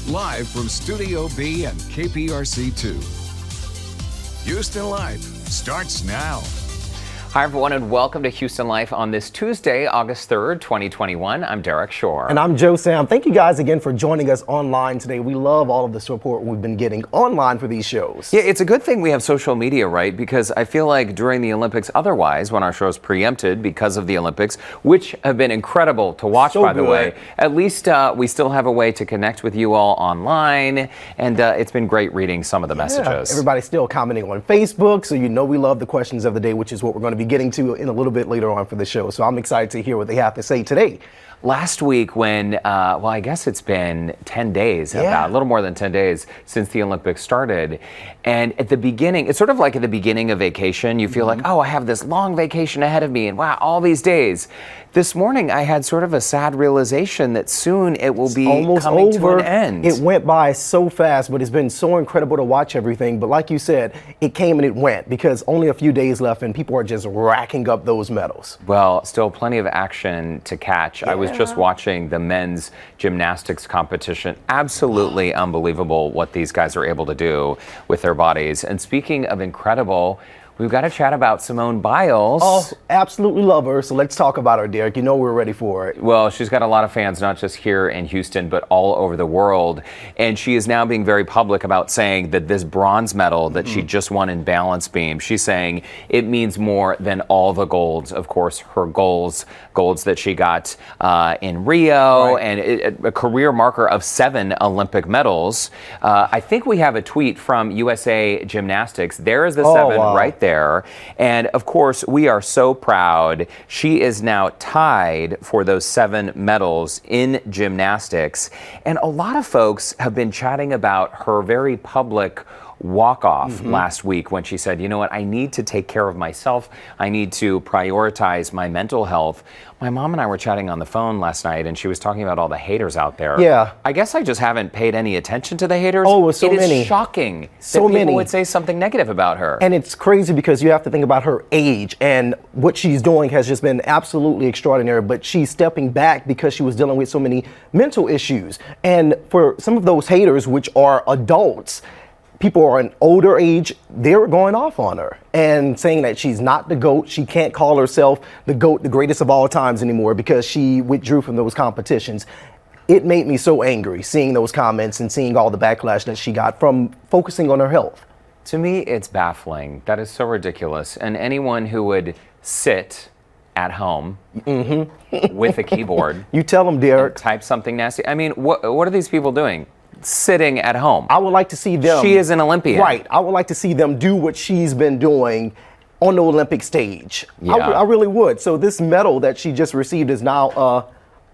Live from Studio B and KPRC2. Houston Life starts now. Hi, everyone, and welcome to Houston Life on this Tuesday, August 3rd, 2021. I'm Derek Shore. And I'm Joe Sam. Thank you guys again for joining us online today. We love all of the support we've been getting online for these shows. Yeah, it's a good thing we have social media, right? Because I feel like during the Olympics, otherwise, when our show's preempted because of the Olympics, which have been incredible to watch, by the way, at least we still have a way to connect with you all online. And it's been great reading some of the messages. Everybody's still commenting on Facebook, so you know we love the questions of the day, which is what we're going to be getting to in a little bit later on for the show. So I'm excited to hear what they have to say today. Last week when, well, I guess it's been 10 days, about a little more than 10 days since the Olympics started. And at the beginning, it's sort of like at the beginning of vacation, you feel like, oh, I have this long vacation ahead of me and wow, all these days. This morning, I had sort of a sad realization that soon it will be almost coming over. To an end. It went by so fast, but it's been so incredible to watch everything. But like you said, it came and it went because only a few days left and people are just racking up those medals. Well, still plenty of action to catch. I was just watching the men's gymnastics competition. Absolutely unbelievable what these guys are able to do with their bodies. And speaking of incredible, we've got to chat about Simone Biles. Oh, absolutely love her. So let's talk about her, Derek. You know we're ready for it. Well, she's got a lot of fans, not just here in Houston, but all over the world. And she is now being very public about saying that this bronze medal that she just won in balance beam, she's saying it means more than all the golds. Of course, her golds that she got in Rio, and a career marker of 7 Olympic medals. I think we have a tweet from USA Gymnastics. There is the 7 right there. And of course, we are so proud. She is now tied for those 7 medals in gymnastics. And a lot of folks have been chatting about her very public walk-off last week when she said, you know what, I need to take care of myself. I need to prioritize my mental health. My mom and I were chatting on the phone last night and she was talking about all the haters out there. Yeah. I guess I just haven't paid any attention to the haters. Oh, so many. It is shocking that people would say something negative about her. And it's crazy because you have to think about her age and what she's doing has just been absolutely extraordinary, but she's stepping back because she was dealing with so many mental issues. And for some of those haters, which are adults, people are an older age, they were going off on her and saying that she's not the GOAT. She can't call herself the GOAT, the greatest of all times anymore because she withdrew from those competitions. It made me so angry seeing those comments and seeing all the backlash that she got from focusing on her health. To me, it's baffling. That is so ridiculous. And anyone who would sit at home with a keyboard, you tell them, Derek, type something nasty. I mean, what are these people doing? Sitting at home. I would like to see them. She is an Olympian. Right. I would like to see them do what she's been doing on the Olympic stage. Yeah. I really would. So this medal that she just received is now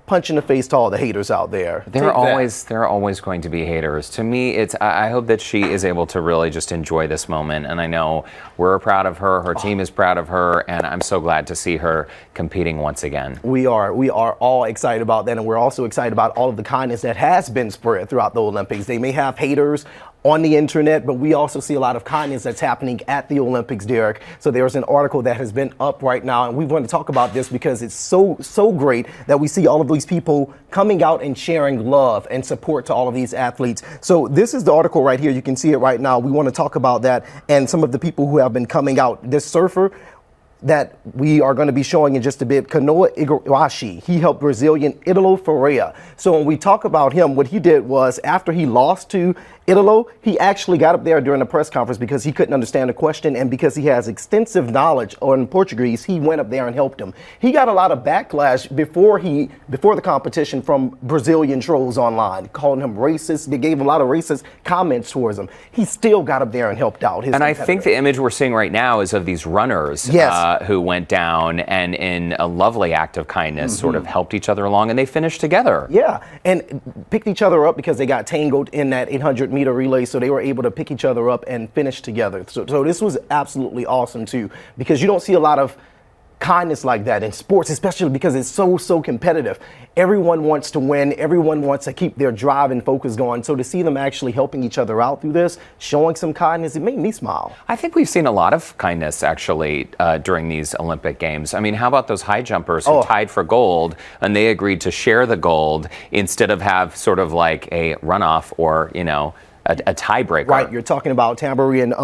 punch in the face to all the haters out there. There are always going to be haters. To me, I hope that she is able to really just enjoy this moment. And I know we're proud of her. Her team is proud of her. And I'm so glad to see her competing once again. We are all excited about that. And we're also excited about all of the kindness that has been spread throughout the Olympics. They may have haters on the internet, but we also see a lot of kindness that's happening at the Olympics, Derek. So there's an article that has been up right now, and we want to talk about this because it's so great that we see all of these people coming out and sharing love and support to all of these athletes. So this is the article right here. You can see it right now. We want to talk about that and some of the people who have been coming out. This surfer that we are going to be showing in just a bit, Kanoa Igarashi. He helped Brazilian Italo Ferreira. So when we talk about him, what he did was after he lost to Italo, he actually got up there during the press conference because he couldn't understand the question, and because he has extensive knowledge on Portuguese, he went up there and helped him. He got a lot of backlash before the competition from Brazilian trolls online, calling him racist. They gave him a lot of racist comments towards him. He still got up there and helped out his competitor. I think the image we're seeing right now is of these runners who went down and in a lovely act of kindness sort of helped each other along, and they finished together. Yeah, and picked each other up because they got tangled in that 800-meter relay, so they were able to pick each other up and finish together. So this was absolutely awesome too, because you don't see a lot of kindness like that in sports, especially because it's so competitive. Everyone wants to win. Everyone wants to keep their drive and focus going. So to see them actually helping each other out through this, showing some kindness, it made me smile. I think we've seen a lot of kindness actually during these Olympic Games. I mean, how about those high jumpers who tied for gold and they agreed to share the gold instead of have sort of like a runoff or, you know, a tiebreaker? Right, you're talking about Tambari and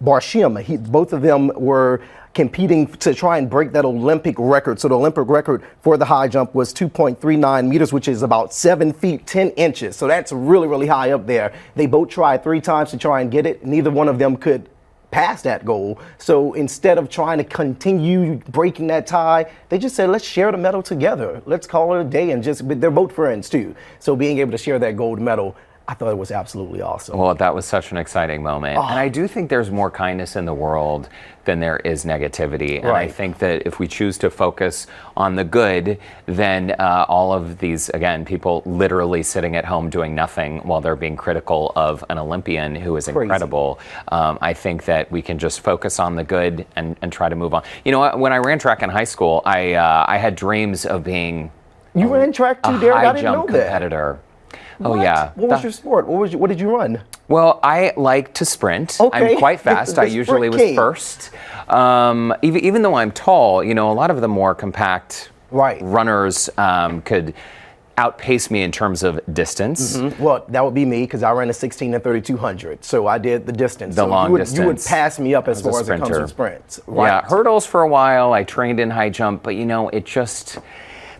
Barshim. Both of them were competing to try and break that Olympic record. So the Olympic record for the high jump was 2.39 meters, which is about 7 feet 10 inches. So that's really high up there. They both tried 3 times to try and get it. Neither one of them could pass that goal. So instead of trying to continue breaking that tie, they just said, let's share the medal together. Let's call it a day. And just, but they're both friends too. So being able to share that gold medal, I thought it was absolutely awesome. Well, that was such an exciting moment. And I do think there's more kindness in the world than there is negativity. And I think that if we choose to focus on the good, then all of these, again, people literally sitting at home doing nothing while they're being critical of an Olympian who is incredible. I think that we can just focus on the good and try to move on. You know, when I ran track in high school, I had dreams of being You ran track too, Derek? I didn't know that. Competitor. What? Oh yeah. What was your sport? What did you run? Well, I like to sprint. Okay. I'm quite fast. I usually was first. Even though I'm tall, you know, a lot of the more compact runners could outpace me in terms of distance. Well, that would be me because I ran a 16 and 3200. So I did the distance. The long distance. You would pass me up as far as it comes to sprints. Right. Yeah, hurdles for a while. I trained in high jump, but you know, it just...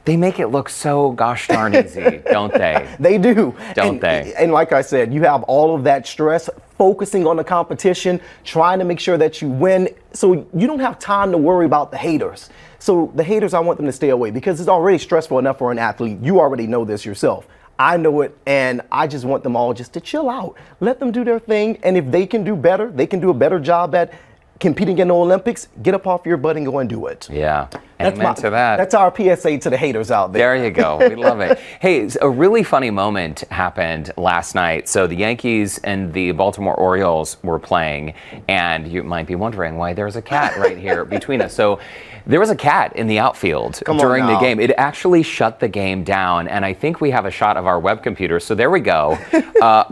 They make it look so gosh darn easy, don't they? They do. Don't they? And like I said, you have all of that stress, focusing on the competition, trying to make sure that you win. So you don't have time to worry about the haters. So the haters, I want them to stay away because it's already stressful enough for an athlete. You already know this yourself. I know it, and I just want them all just to chill out. Let them do their thing, and if they can do better, they can do a better job at competing in the Olympics, get up off your butt and go and do it. Yeah, amen to that. That's our PSA to the haters out there. There you go. We love it. Hey, a really funny moment happened last night. So the Yankees and the Baltimore Orioles were playing, and you might be wondering why there's a cat right here between us. So there was a cat in the outfield during the game. It actually shut the game down, and I think we have a shot of our web computer. So there we go.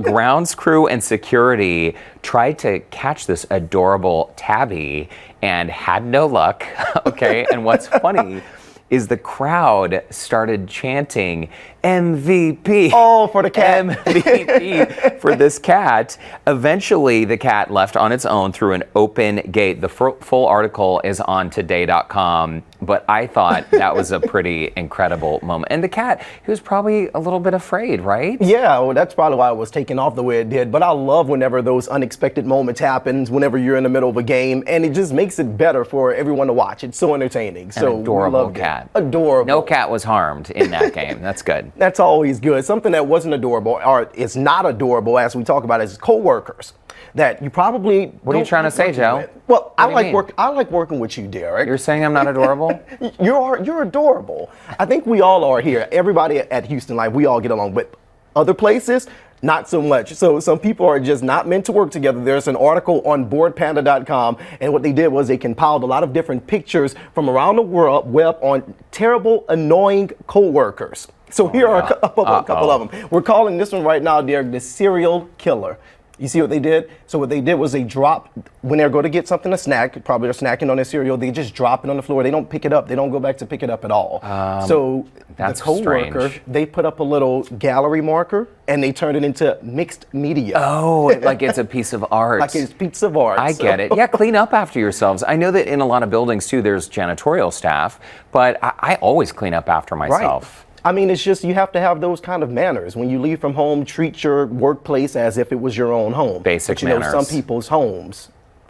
Grounds crew and security tried to catch this adorable tabby and had no luck. Okay, and what's funny is the crowd started chanting MVP. Oh, for the cat. MVP for this cat. Eventually, the cat left on its own through an open gate. The full article is on today.com, but I thought that was a pretty incredible moment. And the cat, he was probably a little bit afraid, right? Yeah, well, that's probably why it was taken off the way it did. But I love whenever those unexpected moments happen, whenever you're in the middle of a game, and it just makes it better for everyone to watch. It's so entertaining. An adorable cat. Adorable. No cat was harmed in that game. That's good. That's always good. Something that wasn't adorable, or is not adorable, as we talk about, is Coworkers. That you probably. What are you trying to say, Joe? Well, I like working with you, Derek. You're saying I'm not adorable? You're adorable. I think we all are here. Everybody at Houston Life, we all get along. But other places, not so much. So some people are just not meant to work together. There's an article on boardpanda.com, and what they did was they compiled a lot of different pictures from around the web on terrible, annoying coworkers. So here are a couple of them. We're calling this one right now, Derek, the serial killer. You see what they did? So what they did was they dropped, when they're going to get something to snack, probably they're snacking on their cereal, they just drop it on the floor. They don't pick it up. They don't go back to pick it up at all. So that's the coworker, strange. they put up a little gallery marker and they turned it into mixed media. Oh, like it's a piece of art. Like it's a piece of art. I get it. Yeah, clean up after yourselves. I know that in a lot of buildings too, there's janitorial staff, but I always clean up after myself. Right. I mean, it's just you have to have those kind of manners. When you leave from home, treat your workplace as if it was your own home. Basic manners. But some people's homes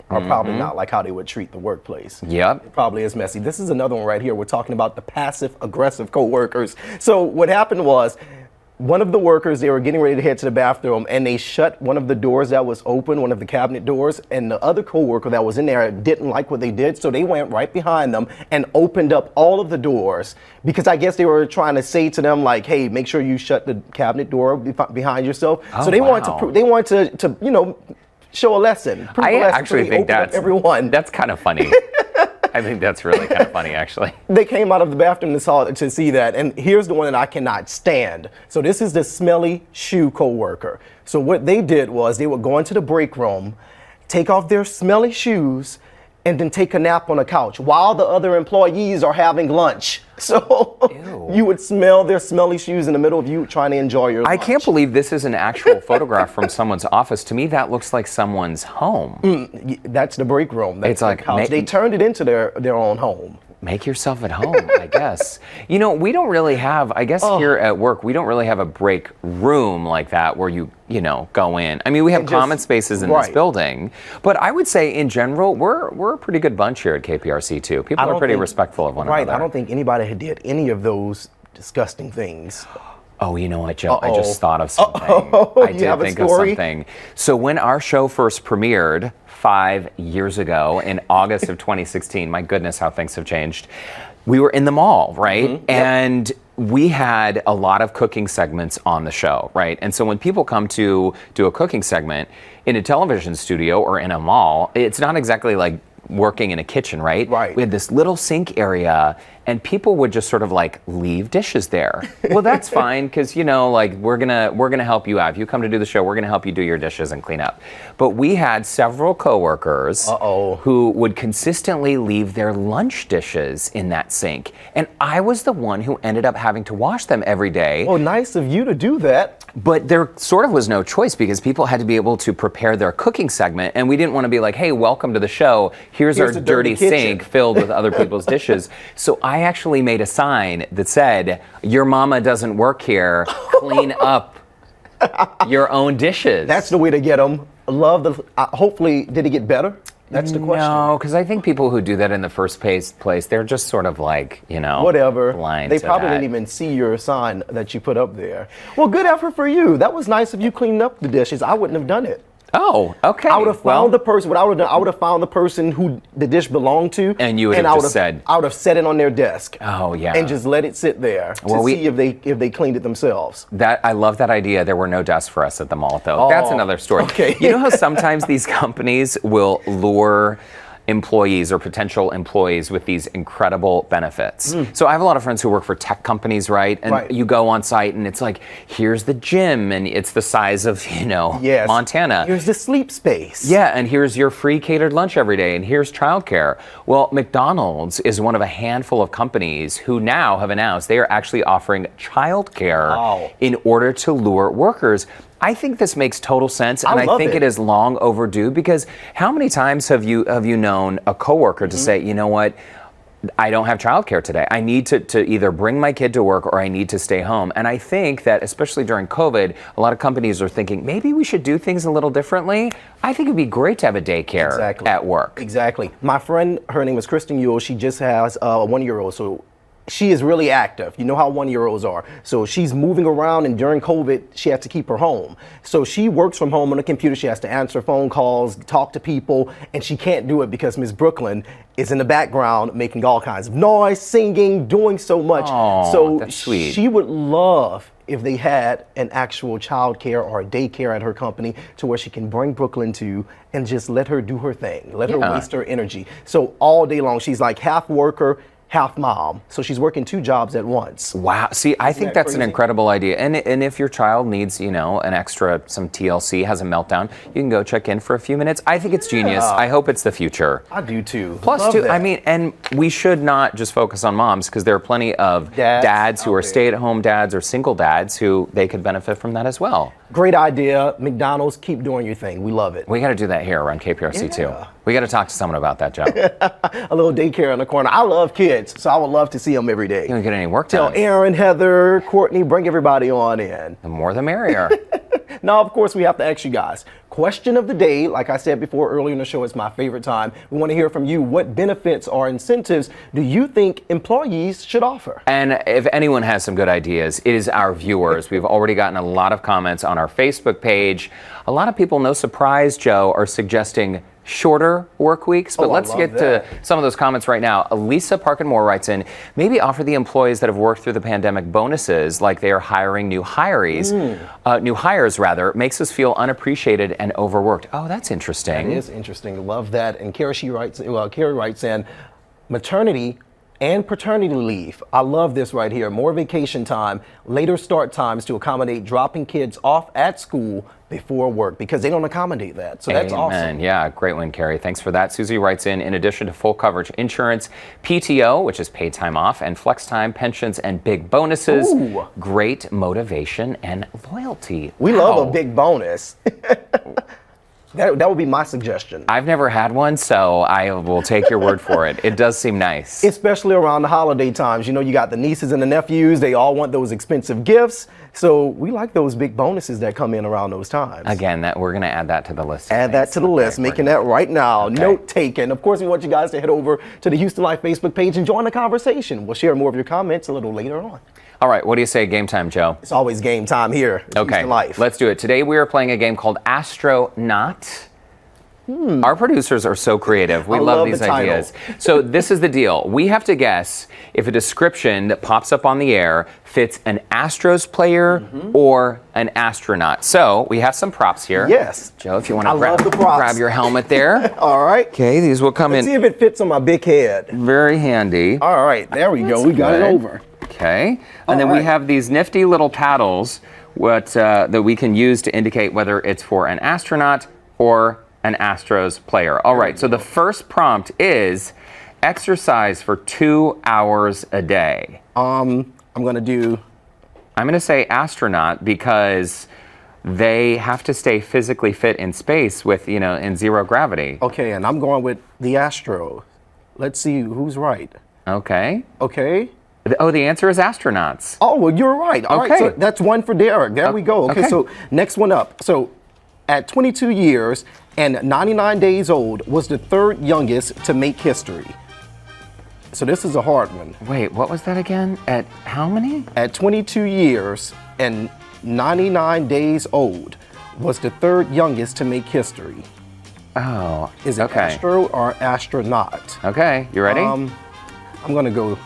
are probably not like how they would treat the workplace. Yep. It probably is messy. This is another one right here. We're talking about the passive-aggressive coworkers. So what happened was, one of the workers, they were getting ready to head to the bathroom, and they shut one of the doors that was open, one of the cabinet doors, and the other coworker that was in there didn't like what they did, so they went right behind them and opened up all of the doors, because I guess they were trying to say to them, like, hey, make sure you shut the cabinet door behind yourself. So they wanted to show a lesson. I actually think that's everyone. That's kind of funny. I think that's really kind of funny, actually. They came out of the bathroom and saw to see that. And here's the one that I cannot stand. So this is the smelly shoe coworker. So what they did was they would go into the break room, take off their smelly shoes, and then take a nap on a couch while the other employees are having lunch. So you would smell their smelly shoes in the middle of you trying to enjoy your lunch. I can't believe this is an actual photograph from someone's office. To me, that looks like someone's home. That's the break room. That's It's like the couch. They turned it into their own home. Make yourself at home, I guess. You know, we don't really have, I guess here at work, we don't really have a break room like that where you go in. I mean, we have common spaces in this building, but I would say in general, we're a pretty good bunch here at KPRC too. People are pretty respectful of one another. Right, I don't think anybody had did any of those disgusting things. Oh, you know what, Joe? I just thought of something. I did think of something. So when our show first premiered 5 years ago in August of 2016, my goodness, how things have changed. We were in the mall, right? Mm-hmm. And we had a lot of cooking segments on the show, right? And so when people come to do a cooking segment in a television studio or in a mall, it's not exactly like working in a kitchen, right? Right. We had this little sink area and people would just sort of like leave dishes there. Well, that's fine because like we're gonna help you out. If you come to do the show, we're gonna help you do your dishes and clean up. But we had several coworkers who would consistently leave their lunch dishes in that sink. And I was the one who ended up having to wash them every day. Well, nice of you to do that. But there sort of was no choice because people had to be able to prepare their cooking segment, and we didn't want to be like, hey, welcome to the show. Here's our dirty sink filled with other people's dishes. So I actually made a sign that said, your mama doesn't work here. Clean up your own dishes. That's the way to get them. Hopefully, did it get better? That's the question. No, because I think people who do that in the first place, they're just sort of like, whatever. Blind they to probably that. didn't even see your sign that you put up there. Well, good effort for you. That was nice of you cleaning up the dishes. I wouldn't have done it. Oh, okay. I would have found the person. What I would have done, I would have found the person who the dish belonged to. And you would have just said, I would have set it on their desk. Oh, yeah. And just let it sit there to see if they cleaned it themselves. I love that idea. There were no desks for us at the mall, though. That's another story. Okay. You know how sometimes these companies will lure employees or potential employees with these incredible benefits. So I have a lot of friends who work for tech companies, right? And you go on site and it's like, here's the gym and it's the size of, Montana. Here's the sleep space. Yeah, and here's your free catered lunch every day and here's childcare. Well, McDonald's is one of a handful of companies who now have announced they are actually offering childcare in order to lure workers. I think this makes total sense, and I think it is long overdue because how many times have you known a coworker to say, you know what, I don't have childcare today. I need to either bring my kid to work or I need to stay home. And I think that especially during COVID, a lot of companies are thinking maybe we should do things a little differently. I think it'd be great to have a daycare at work. Exactly. My friend, her name is Kristen Yule. She just has a 1-year-old, so she is really active. You know how 1-year-olds are. So she's moving around, and during COVID, she has to keep her home. So she works from home on a computer. She has to answer phone calls, talk to people, and she can't do it because Miss Brooklyn is in the background making all kinds of noise, singing, doing so much. So that's sweet. She would love if they had an actual child care or a daycare at her company to where she can bring Brooklyn to and just let her do her thing, let her waste her energy. So all day long, she's like half worker, half mom. So she's working 2 jobs at once. Wow. See, I think that's an incredible idea. And if your child needs, some TLC, has a meltdown, you can go check in for a few minutes. I think it's genius. I hope it's the future. I do too. Plus, too, I mean, and we should not just focus on moms because there are plenty of dads who are stay-at-home dads or single dads who they could benefit from that as well. Great idea. McDonald's, keep doing your thing. We love it. We got to do that here around KPRC too. We got to talk to someone about that, Joe. A little daycare in the corner. I love kids, so I would love to see them every day. You don't get any work done. Tell Aaron, Heather, Courtney, bring everybody on in. The more the merrier. Now, of course, we have to ask you guys. Question of the day, like I said before earlier in the show, it's my favorite time. We want to hear from you. What benefits or incentives do you think employees should offer? And if anyone has some good ideas, it is our viewers. We've already gotten a lot of comments on our Facebook page. A lot of people, no surprise, Joe, are suggesting shorter work weeks, but let's get to some of those comments right now. Lisa Parkin-Moore writes in, maybe offer the employees that have worked through the pandemic bonuses like they are hiring new hires, makes us feel unappreciated and overworked. Oh, that's interesting. That is interesting. Love that. And Carrie writes in, maternity and paternity leave. I love this right here. More vacation time, later start times to accommodate dropping kids off at school before work, because they don't accommodate that. So that's awesome. Yeah, great one, Carrie. Thanks for that. Susie writes in addition to full coverage insurance, PTO, which is paid time off, and flex time, pensions, and big bonuses. Ooh. Great motivation and loyalty. We love a big bonus. That would be my suggestion. I've never had one, so I will take your word for it. It does seem nice. Especially around the holiday times. You know, you got the nieces and the nephews. They all want those expensive gifts. So we like those big bonuses that come in around those times. Again, we're going to add that to the list. Add that to the list. Making that right now. Okay. Note taken. Of course, we want you guys to head over to the Houston Life Facebook page and join the conversation. We'll share more of your comments a little later on. All right, what do you say, game time, Joe? It's always game time here. Okay, Houston Life. Let's do it. Today we are playing a game called Astronaut. Our producers are so creative. We love these ideas. So this is the deal. We have to guess if a description that pops up on the air fits an Astros player or an astronaut. So we have some props here. Yes. Joe, if you want to grab your helmet there. All right. Okay, these will come Let's see if it fits on my big head. Very handy. All right, there we go. We got it over. Okay. And then we have these nifty little paddles that we can use to indicate whether it's for an astronaut or an Astros player. All right, so the first prompt is exercise for 2 hours a day. I'm going to say astronaut because they have to stay physically fit in space with, in zero gravity. Okay, and I'm going with the Astro. Let's see who's right. Okay. Okay. Oh, the answer is astronauts. Oh, well, you're right. All right, so that's one for Derek. There we go. Okay, so next one up. So at 22 years and 99 days old, was the third youngest to make history. So this is a hard one. Wait, what was that again? At how many? At 22 years and 99 days old, was the third youngest to make history. Oh, is it astro or astronaut? Okay, you ready? I'm gonna go.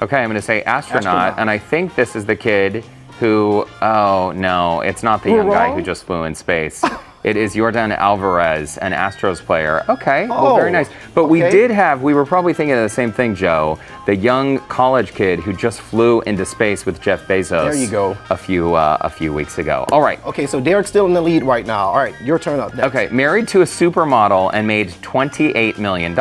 Okay, I'm gonna say astronaut, and I think this is the kid who, oh no, it's not the young guy who just flew in space. It is Yordan Alvarez, an Astros player. Okay, well, very nice. But we were probably thinking of the same thing, Joe. The young college kid who just flew into space with Jeff Bezos. There you go. A few weeks ago. All right. Okay, so Derek's still in the lead right now. All right, your turn up next. Okay, married to a supermodel and made $28 million.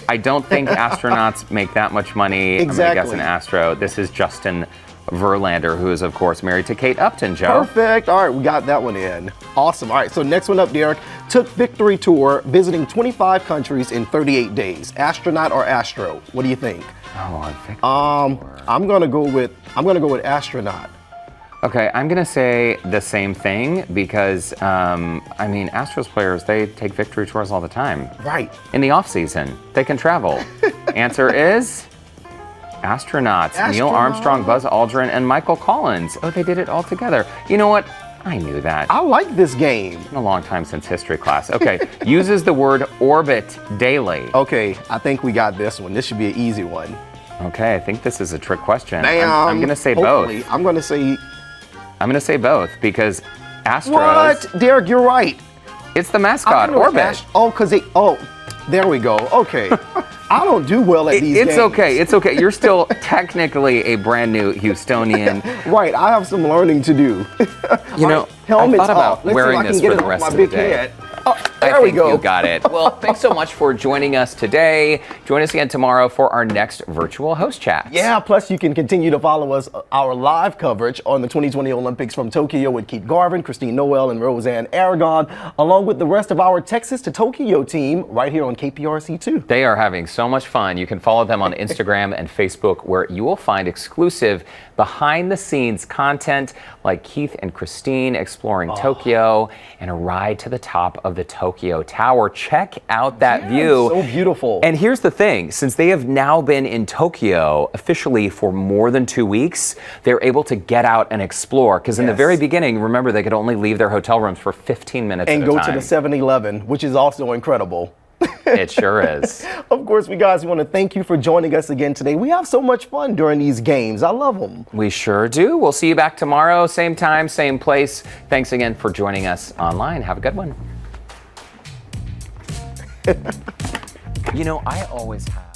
I don't think astronauts make that much money. Exactly. I'm gonna guess an astro. This is Justin Verlander, who is, of course, married to Kate Upton, Joe. Perfect. All right, we got that one in. Awesome. All right, so next one up, Derek. Took victory tour, visiting 25 countries in 38 days. Astronaut or astro? What do you think? I'm gonna go with astronaut. Okay, I'm gonna say the same thing because Astros players, they take victory tours all the time. Right. In the off season, they can travel. Answer is astronauts. Neil Armstrong, Buzz Aldrin, and Michael Collins. Oh, they did it all together. You know what? I knew that. I like this game. It's been a long time since history class. Okay, uses the word orbit daily. Okay, I think we got this one. This should be an easy one. Okay, I think this is a trick question. Bam. I'm gonna say both. I'm gonna say both because Astros. What? Derek, you're right. It's the mascot, Orbit. There we go. Okay. I don't do well at these games. It's okay. You're still technically a brand new Houstonian. Right. I have some learning to do. Helmet's I thought about wearing this for the rest of the day. There we go. You got it. Well, thanks so much for joining us today. Join us again tomorrow for our next virtual host chat. Yeah, plus you can continue to follow our live coverage on the 2020 Olympics from Tokyo with Keith Garvin, Christine Noel, and Roseanne Aragon, along with the rest of our Texas to Tokyo team right here on KPRC2. They are having so much fun. You can follow them on Instagram and Facebook, where you will find exclusive behind-the-scenes content like Keith and Christine exploring Tokyo and a ride to the top of the Tokyo Tower. Check out that view. So beautiful. And here's the thing, since they have now been in Tokyo officially for more than 2 weeks, they're able to get out and explore. Because in the very beginning, remember, they could only leave their hotel rooms for 15 minutes and at a time. And go to the 7-Eleven, which is also incredible. It sure is. Of course, we want to thank you for joining us again today. We have so much fun during these games. I love them. We sure do. We'll see you back tomorrow, same time, same place. Thanks again for joining us online. Have a good one. I always have